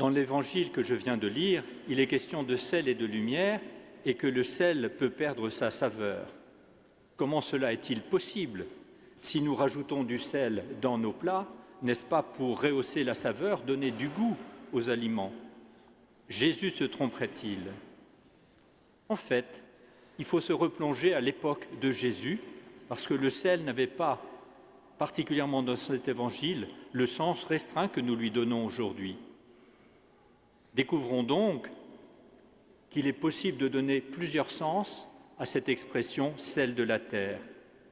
Dans l'évangile que je viens de lire, il est question de sel et de lumière et que le sel peut perdre sa saveur. Comment cela est-il possible? Si nous rajoutons du sel dans nos plats, n'est-ce pas pour rehausser la saveur, donner du goût aux aliments? Jésus se tromperait-il? En fait, il faut se replonger à l'époque de Jésus, parce que le sel n'avait pas, particulièrement dans cet évangile, le sens restreint que nous lui donnons aujourd'hui. Découvrons donc qu'il est possible de donner plusieurs sens à cette expression « sel de la terre ».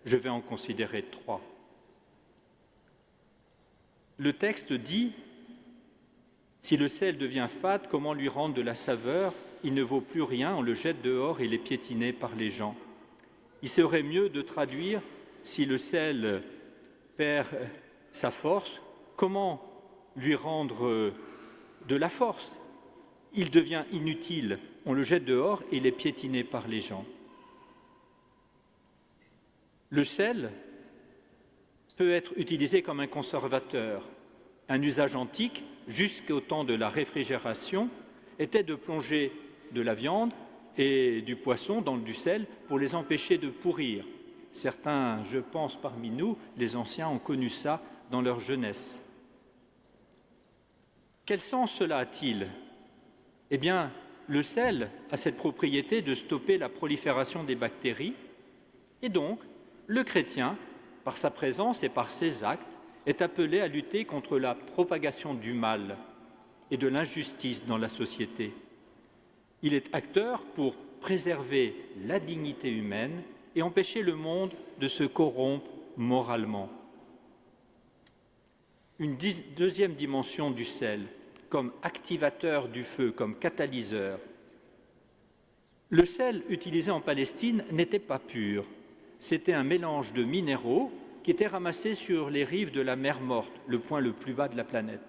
Je vais en considérer 3. Le texte dit « Si le sel devient fade, comment lui rendre de la saveur? Il ne vaut plus rien, on le jette dehors et il est piétiné par les gens. » Il serait mieux de traduire « Si le sel perd sa force, comment lui rendre de la force? Il devient inutile, on le jette dehors et il est piétiné par les gens. » Le sel peut être utilisé comme un conservateur. Un usage antique, jusqu'au temps de la réfrigération, était de plonger de la viande et du poisson dans du sel pour les empêcher de pourrir. Certains, je pense parmi nous, les anciens, ont connu ça dans leur jeunesse. Quel sens cela a-t-il? Eh bien, le sel a cette propriété de stopper la prolifération des bactéries et donc, le chrétien, par sa présence et par ses actes, est appelé à lutter contre la propagation du mal et de l'injustice dans la société. Il est acteur pour préserver la dignité humaine et empêcher le monde de se corrompre moralement. Une deuxième dimension du sel, comme activateur du feu, comme catalyseur. Le sel utilisé en Palestine n'était pas pur. C'était un mélange de minéraux qui était ramassé sur les rives de la mer Morte, le point le plus bas de la planète,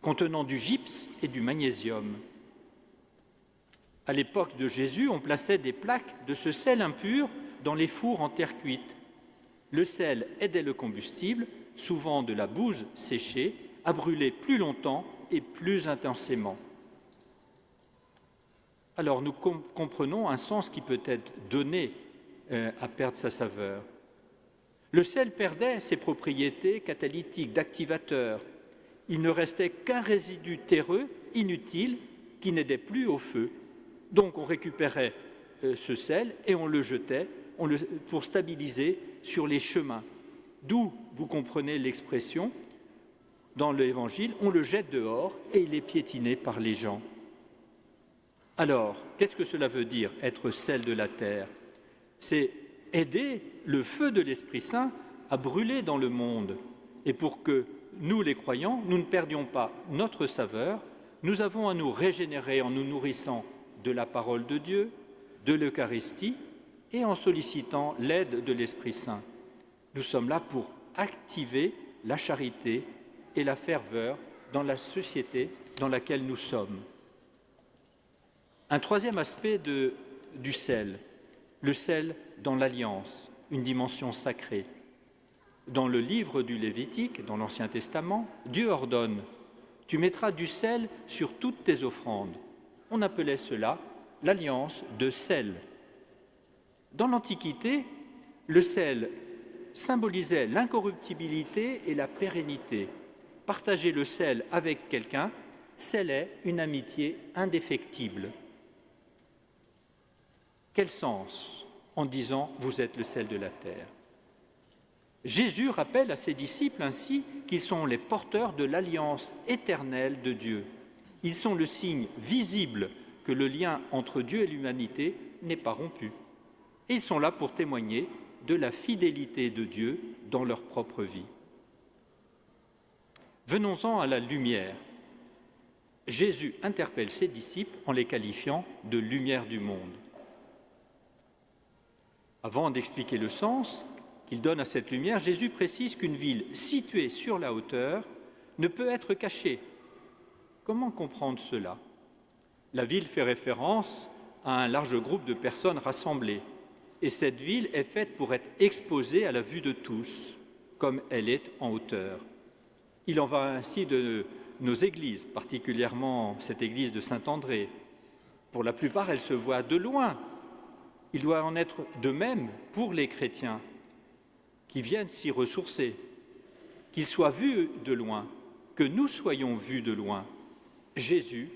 contenant du gypse et du magnésium. À l'époque de Jésus, on plaçait des plaques de ce sel impur dans les fours en terre cuite. Le sel aidait le combustible, souvent de la bouse séchée, à brûler plus longtemps et plus intensément. Alors nous comprenons un sens qui peut être donné à perdre sa saveur. Le sel perdait ses propriétés catalytiques, d'activateur. Il ne restait qu'un résidu terreux, inutile, qui n'aidait plus au feu. Donc on récupérait ce sel et on le jetait pour stabiliser sur les chemins. D'où, vous comprenez l'expression, dans l'Évangile, on le jette dehors et il est piétiné par les gens. Alors, qu'est-ce que cela veut dire, être sel de la terre? C'est aider le feu de l'Esprit Saint à brûler dans le monde. Et pour que nous, les croyants, nous ne perdions pas notre saveur, nous avons à nous régénérer en nous nourrissant de la parole de Dieu, de l'Eucharistie et en sollicitant l'aide de l'Esprit Saint. Nous sommes là pour activer la charité et la ferveur dans la société dans laquelle nous sommes. Un troisième aspect du sel, le sel dans l'Alliance, une dimension sacrée. Dans le livre du Lévitique, dans l'Ancien Testament, Dieu ordonne « Tu mettras du sel sur toutes tes offrandes ». On appelait cela l'alliance de sel. Dans l'Antiquité, le sel symbolisait l'incorruptibilité et la pérennité. Partager le sel avec quelqu'un scellait une amitié indéfectible. Quel sens en disant « vous êtes le sel de la terre ». Jésus rappelle à ses disciples ainsi qu'ils sont les porteurs de l'alliance éternelle de Dieu. Ils sont le signe visible que le lien entre Dieu et l'humanité n'est pas rompu. Et ils sont là pour témoigner de la fidélité de Dieu dans leur propre vie. Venons-en à la lumière. Jésus interpelle ses disciples en les qualifiant de lumière du monde. Avant d'expliquer le sens qu'il donne à cette lumière, Jésus précise qu'une ville située sur la hauteur ne peut être cachée. Comment comprendre cela? La ville fait référence à un large groupe de personnes rassemblées, et cette ville est faite pour être exposée à la vue de tous, comme elle est en hauteur. Il en va ainsi de nos églises, particulièrement cette église de Saint-André. Pour la plupart, elle se voit de loin. Il doit en être de même pour les chrétiens qui viennent s'y ressourcer, qu'ils soient vus de loin, que nous soyons vus de loin. Jésus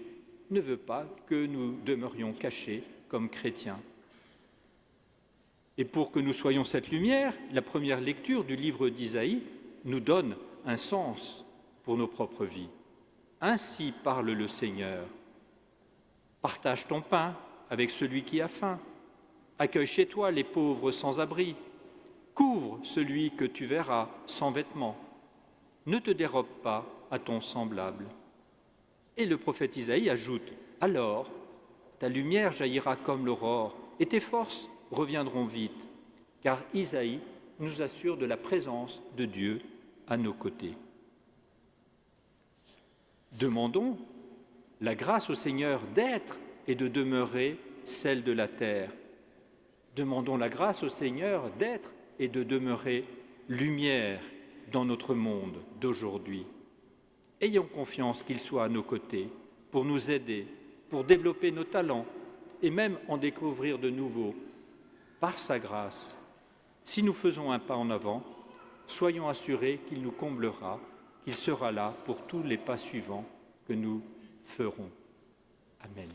ne veut pas que nous demeurions cachés comme chrétiens. Et pour que nous soyons cette lumière, la première lecture du livre d'Isaïe nous donne un sens pour nos propres vies. Ainsi parle le Seigneur. Partage ton pain avec celui qui a faim. Accueille chez toi les pauvres sans abri. Couvre celui que tu verras sans vêtements. Ne te dérobe pas à ton semblable. Et le prophète Isaïe ajoute « Alors, ta lumière jaillira comme l'aurore et tes forces reviendront vite. » Car Isaïe nous assure de la présence de Dieu à nos côtés. Demandons la grâce au Seigneur d'être et de demeurer celle de la terre. Demandons la grâce au Seigneur d'être et de demeurer lumière dans notre monde d'aujourd'hui. Ayons confiance qu'il soit à nos côtés pour nous aider, pour développer nos talents et même en découvrir de nouveaux. Par sa grâce, si nous faisons un pas en avant, soyons assurés qu'il nous comblera, qu'il sera là pour tous les pas suivants que nous ferons. Amen.